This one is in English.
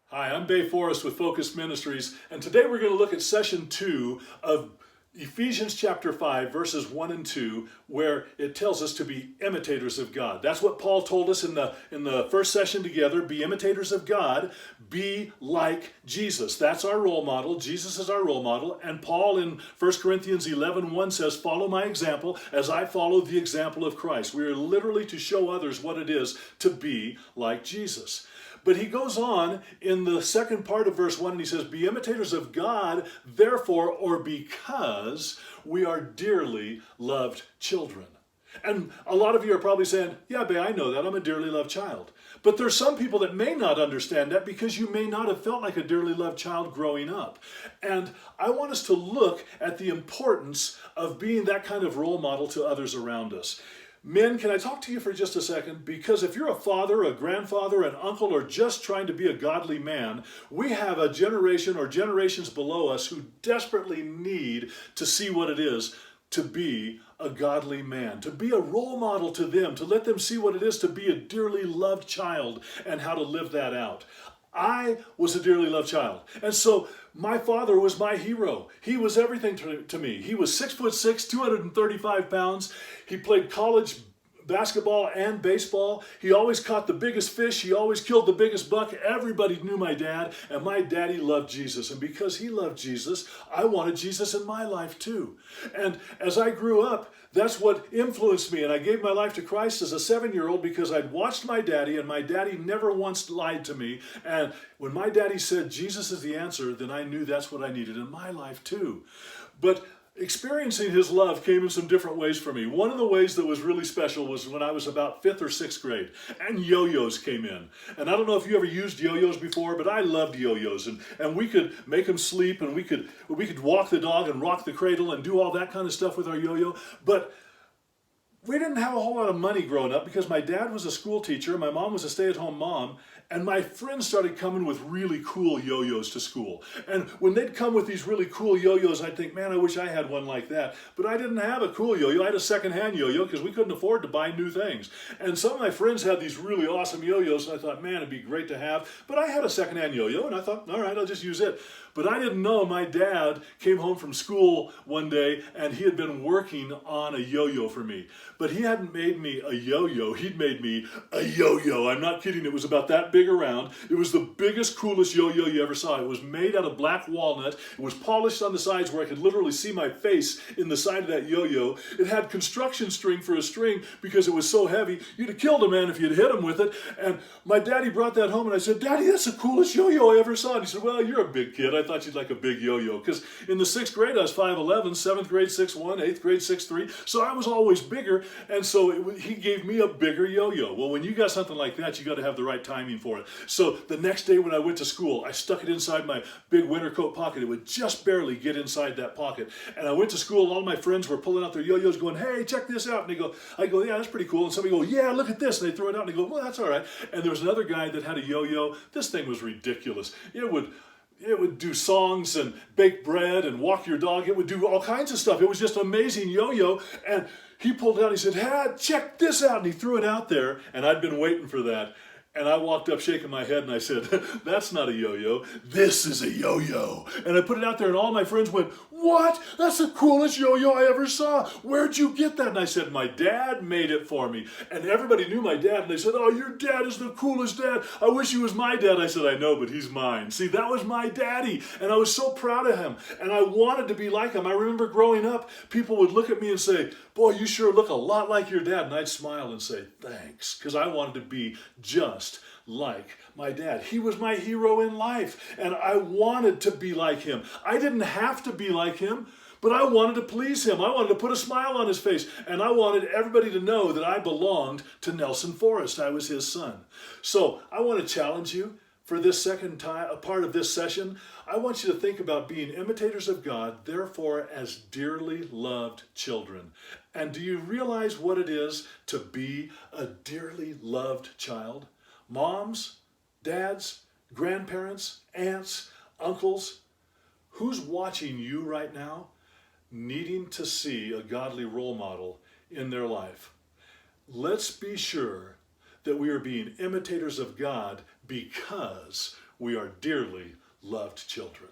Hi, I'm Bay Forrest with Focus Ministries, and today we're going to look at session 2 of Ephesians chapter 5, verses 1 and 2, where it tells us to be imitators of God. That's what Paul told us in the first session together. Be imitators of God, be like Jesus. That's our role model. Jesus is our role model. And Paul in 1 Corinthians 11:1 says, follow my example as I follow the example of Christ. We are literally to show others what it is to be like Jesus. But he goes on in the second part of verse 1 and he says, be imitators of God, therefore, or because we are dearly loved children. And a lot of you are probably saying, yeah, babe, I know that. I'm a dearly loved child. But there's some people that may not understand that because you may not have felt like a dearly loved child growing up. And I want us to look at the importance of being that kind of role model to others around us. Men, can I talk to you for just a second? Because if you're a father, a grandfather, an uncle, or just trying to be a godly man, we have a generation or generations below us who desperately need to see what it is to be a godly man, to be a role model to them, to let them see what it is to be a dearly loved child and how to live that out. I was a dearly loved child. And so my father was my hero. He was everything to me. He was 6'6", 235 pounds. He played college basketball and baseball. He always caught the biggest fish. He always killed the biggest buck. Everybody knew my dad, and my daddy loved Jesus. And because he loved Jesus, I wanted Jesus in my life too. And as I grew up, that's what influenced me. And I gave my life to Christ as a 7-year-old because I'd watched my daddy, and my daddy never once lied to me. And when my daddy said Jesus is the answer, then I knew that's what I needed in my life too. But experiencing his love came in some different ways for me. One of the ways that was really special was when I was about 5th or 6th grade, and yo-yos came in. And I don't know if you ever used yo-yos before, but I loved yo-yos. And we could make them sleep, and we could walk the dog and rock the cradle and do all that kind of stuff with our yo-yo. But we didn't have a whole lot of money growing up because my dad was a school teacher, my mom was a stay-at-home mom, and my friends started coming with really cool yo-yos to school. And when they'd come with these really cool yo-yos, I'd think, man, I wish I had one like that. But I didn't have a cool yo-yo. I had a second-hand yo-yo because we couldn't afford to buy new things. And some of my friends had these really awesome yo-yos, and I thought, man, it'd be great to have. But I had a second-hand yo-yo, and I thought, all right, I'll just use it. But I didn't know my dad came home from school one day, and he had been working on a yo-yo for me. But he hadn't made me a yo-yo. He'd made me a yo-yo. I'm not kidding. It was about that big around. It was the biggest, coolest yo-yo you ever saw. It was made out of black walnut. It was polished on the sides where I could literally see my face in the side of that yo-yo. It had construction string for a string because it was so heavy. You'd have killed a man if you'd hit him with it. And my daddy brought that home, and I said, Daddy, that's the coolest yo-yo I ever saw. And he said, well, you're a big kid. I thought you'd like a big yo-yo. Because in the 6th grade, I was 5'11", 7th grade, 6'1", 8th grade, 6'3". So I was always bigger. And so he gave me a bigger yo-yo. Well, when you got something like that, you got to have the right timing for it. So the next day when I went to school, I stuck it inside my big winter coat pocket. It would just barely get inside that pocket. And I went to school, all my friends were pulling out their yo-yos going, hey, check this out. And I go, yeah, that's pretty cool. And somebody go, yeah, look at this. And they throw it out and they go, well, that's all right. And there was another guy that had a yo-yo. This thing was ridiculous. It would do songs and bake bread and walk your dog. It would do all kinds of stuff. It was just an amazing yo-yo. And he pulled it out. He said, hey, check this out. And he threw it out there. And I'd been waiting for that. And I walked up shaking my head and I said, that's not a yo-yo. This is a yo-yo. And I put it out there and all my friends went, what? That's the coolest yo-yo I ever saw. Where'd you get that? And I said, my dad made it for me. And everybody knew my dad. And they said, oh, your dad is the coolest dad. I wish he was my dad. I said, I know, but he's mine. See, that was my daddy. And I was so proud of him. And I wanted to be like him. I remember growing up, people would look at me and say, boy, you sure look a lot like your dad. And I'd smile and say, thanks. Because I wanted to be just like my dad. He was my hero in life, and I wanted to be like him. I didn't have to be like him, but I wanted to please him. I wanted to put a smile on his face, and I wanted everybody to know that I belonged to Nelson Forrest. I was his son. So I want to challenge you for this second part of this session. I want you to think about being imitators of God, therefore as dearly loved children. And do you realize what it is to be a dearly loved child? Moms, dads, grandparents, aunts, uncles, who's watching you right now needing to see a godly role model in their life? Let's be sure that we are being imitators of God because we are dearly loved children.